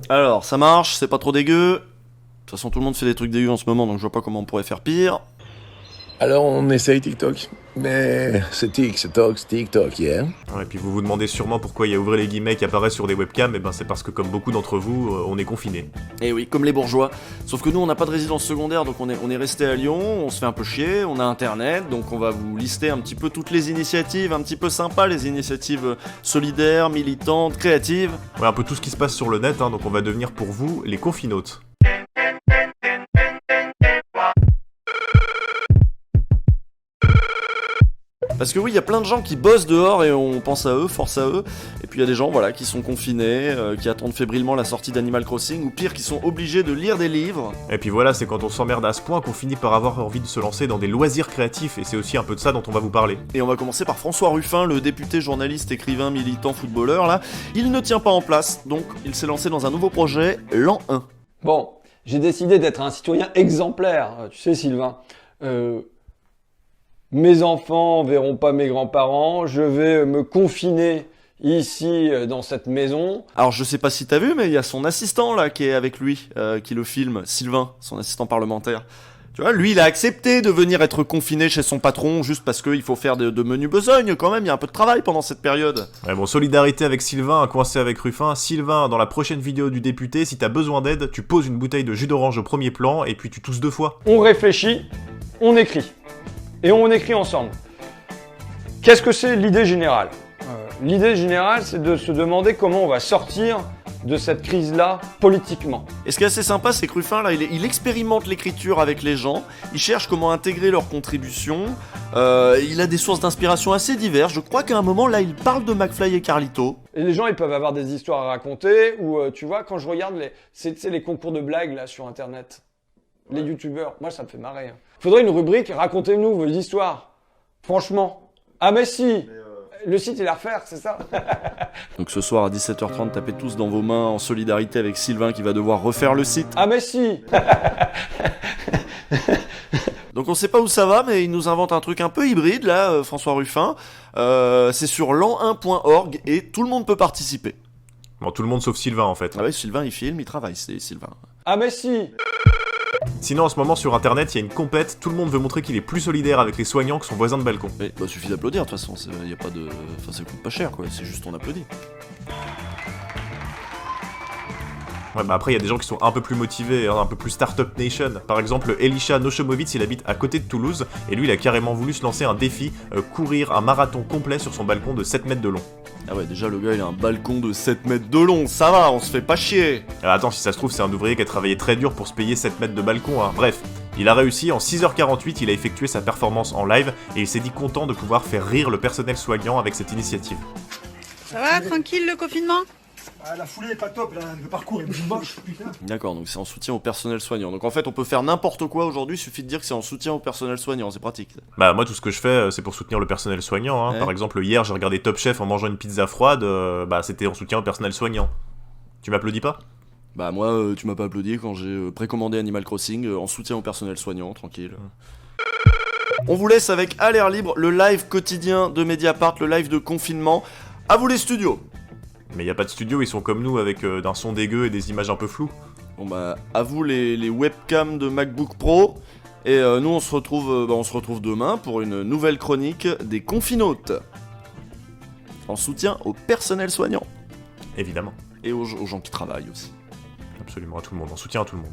Alors, ça marche, c'est pas trop dégueu. De toute façon, tout le monde fait des trucs dégueux en ce moment, donc je vois pas comment on pourrait faire pire. Alors on essaye TikTok. Mais c'est TikTok, yeah. Ouais, et puis vous vous demandez sûrement pourquoi il y a ouvré les guillemets qui apparaissent sur des webcams, et ben c'est parce que comme beaucoup d'entre vous, on est confinés. Et oui, comme les bourgeois. Sauf que nous, on n'a pas de résidence secondaire, donc on est resté à Lyon, on se fait un peu chier, on a internet, donc on va vous lister un petit peu toutes les initiatives un petit peu sympas, les initiatives solidaires, militantes, créatives. Ouais, un peu tout ce qui se passe sur le net, hein, donc on va devenir pour vous les confinautes. Parce que oui, il y a plein de gens qui bossent dehors et on pense à eux, force à eux. Et puis il y a des gens voilà, qui sont confinés, qui attendent fébrilement la sortie d'Animal Crossing, ou pire, qui sont obligés de lire des livres. Et puis voilà, c'est quand on s'emmerde à ce point qu'on finit par avoir envie de se lancer dans des loisirs créatifs, et c'est aussi un peu de ça dont on va vous parler. Et on va commencer par François Ruffin, le député, journaliste, écrivain, militant, footballeur, là. Il ne tient pas en place, donc il s'est lancé dans un nouveau projet, l'an 1. Bon, j'ai décidé d'être un citoyen exemplaire, tu sais Sylvain. Mes enfants verront pas mes grands-parents, je vais me confiner ici dans cette maison. Alors je sais pas si t'as vu, mais il y a son assistant là qui est avec lui, qui le filme, Sylvain, son assistant parlementaire. Tu vois, lui il a accepté de venir être confiné chez son patron juste parce qu'il faut faire de menus besognes quand même, il y a un peu de travail pendant cette période. Ouais, bon, solidarité avec Sylvain, coincé avec Ruffin. Sylvain, dans la prochaine vidéo du député, si t'as besoin d'aide, tu poses une bouteille de jus d'orange au premier plan et puis tu tousses 2 fois. On réfléchit, on écrit. Et on écrit ensemble. Qu'est-ce que c'est l'idée générale ? L'idée générale, c'est de se demander comment on va sortir de cette crise-là politiquement. Et ce qui est assez sympa, c'est que Ruffin, là, il expérimente l'écriture avec les gens, il cherche comment intégrer leurs contributions, il a des sources d'inspiration assez diverses. Je crois qu'à un moment, là, il parle de McFly et Carlito. Et les gens, ils peuvent avoir des histoires à raconter, ou tu vois, quand je regarde les concours de blagues là sur Internet, les youtubeurs, moi ça me fait marrer. Faudrait une rubrique, racontez-nous vos histoires. Franchement. Ah mais si Le site il est à refaire, c'est ça. Donc ce soir à 17h30, tapez tous dans vos mains en solidarité avec Sylvain qui va devoir refaire le site. Ah mais si. Donc on sait pas où ça va, mais il nous invente un truc un peu hybride là, François Ruffin. C'est sur l'an1.org et tout le monde peut participer. Bon, tout le monde sauf Sylvain en fait. Ah ouais, Sylvain il filme, il travaille, c'est Sylvain. Ah mais si. Sinon, en ce moment, sur Internet, il y a une compète, tout le monde veut montrer qu'il est plus solidaire avec les soignants que son voisin de balcon. Mais bah suffit d'applaudir de toute façon, y a pas de... Enfin ça coûte pas cher quoi, c'est juste on applaudit. Ouais, bah après, il y a des gens qui sont un peu plus motivés, hein, un peu plus Startup Nation. Par exemple, Elisha Noshomovitz, il habite à côté de Toulouse, et lui, il a carrément voulu se lancer un défi, courir un marathon complet sur son balcon de 7 mètres de long. Ah ouais, déjà le gars il a un balcon de 7 mètres de long, ça va, on se fait pas chier. Alors attends, si ça se trouve, c'est un ouvrier qui a travaillé très dur pour se payer 7 mètres de balcon, hein. Bref, il a réussi, en 6h48, il a effectué sa performance en live, et il s'est dit content de pouvoir faire rire le personnel soignant avec cette initiative. Ça va, tranquille le confinement ? Ah, la foulée est pas top, là, le parcours est moche, putain. D'accord, donc c'est en soutien au personnel soignant. Donc en fait on peut faire n'importe quoi aujourd'hui, suffit de dire que c'est en soutien au personnel soignant, c'est pratique. Bah moi tout ce que je fais c'est pour soutenir le personnel soignant, hein. Ouais. Par exemple hier j'ai regardé Top Chef en mangeant une pizza froide, bah c'était en soutien au personnel soignant. Tu m'applaudis pas ? Bah moi tu m'as pas applaudi quand j'ai précommandé Animal Crossing en soutien au personnel soignant, tranquille. On vous laisse avec À l'air libre, le live quotidien de Mediapart, le live de confinement. À vous les studios. Mais y a pas de studio, ils sont comme nous avec d'un son dégueu et des images un peu floues. Bon bah à vous les webcams de MacBook Pro. Et nous on se retrouve demain pour une nouvelle chronique des confinautes. En soutien au personnel soignant. Évidemment. Et aux gens qui travaillent aussi. Absolument, à tout le monde, en soutien à tout le monde.